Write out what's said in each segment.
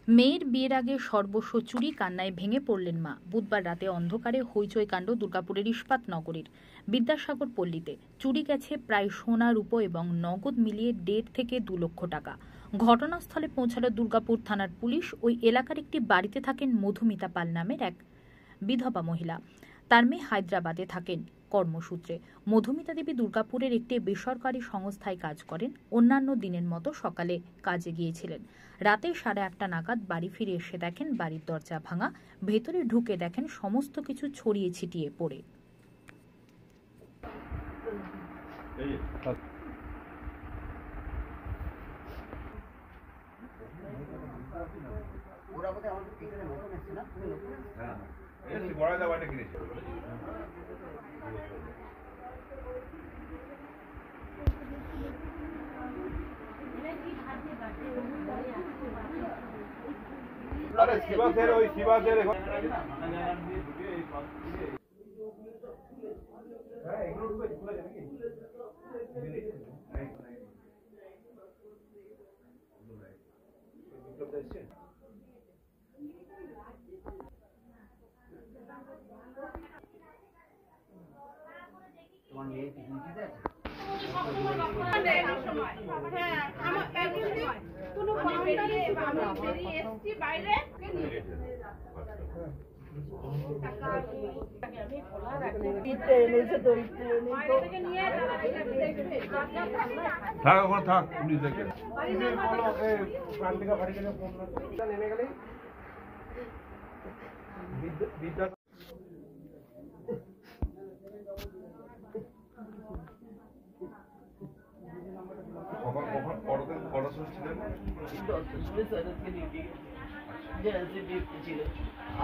মেয়ের বিয়ের আগে সর্বস্ব চুরি কান্নায় ভেঙে পড়লেন মা। বুধবার রাতে অন্ধকারে হইচই কাণ্ড দুর্গাপুরের ইস্পাত নগরীর বিদ্যাসাগর পল্লীতে। চুরি গেছে প্রায় সোনা, রূপো এবং নগদ মিলিয়ে 1.5 থেকে 2 লক্ষ টাকা। ঘটনাস্থলে পৌঁছালো দুর্গাপুর থানার পুলিশ। ওই এলাকার একটি বাড়িতে থাকেন মধুমিতা পাল নামের এক বিধবা মহিলা। তার মেয়ে হায়দ্রাবাদে থাকেন কর্মসূত্রে। মধুমিতা দেবী দুর্গাপুরের একটি বেসরকারি সংস্থায় কাজ করেন। অন্যান্য দিনের মতো সকালে কাজে গিয়েছিলেন। রাতে 8:30 নাগাদ বাড়ি ফিরে এসে দেখেন বাড়ির দরজা ভাঙা। ভেতরে ঢুকে দেখেন সমস্ত কিছু ছড়িয়ে ছিটিয়ে পড়ে। अरे शिवा से वही शिवा से देखो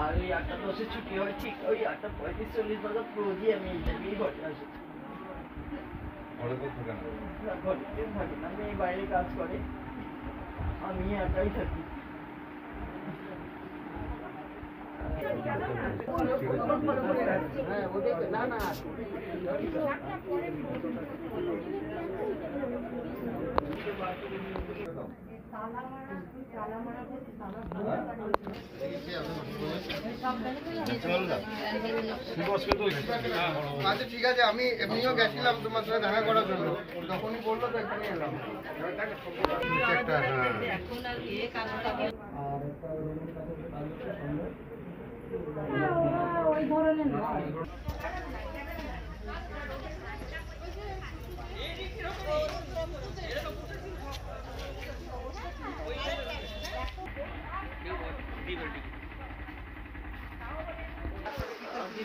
আর ওই 8:10 ছুটি হয়, ঠিক ওই 8:35-40 নাগাদ রোজই আমি এই ঘরে আসি। ঘরে থাকি না, আমি বাইরে কাজ করে, আমি একাই থাকি। না না আচ্ছা ঠিক আছে, আমি এমনিও গেছিলাম তোমার সাথে দেখা করার জন্য, যখনই বললো তো এখানে এলাম। ওই ধরনের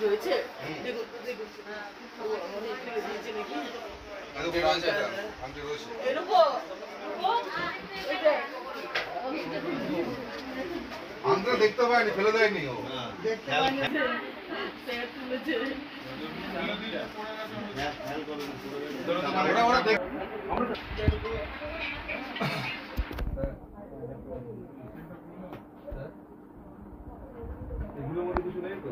রয়েছে, আমরা দেখতে পাইনি, ফেলে দেয়নি ও। এগুলোর মধ্যে কিছু নেই তো?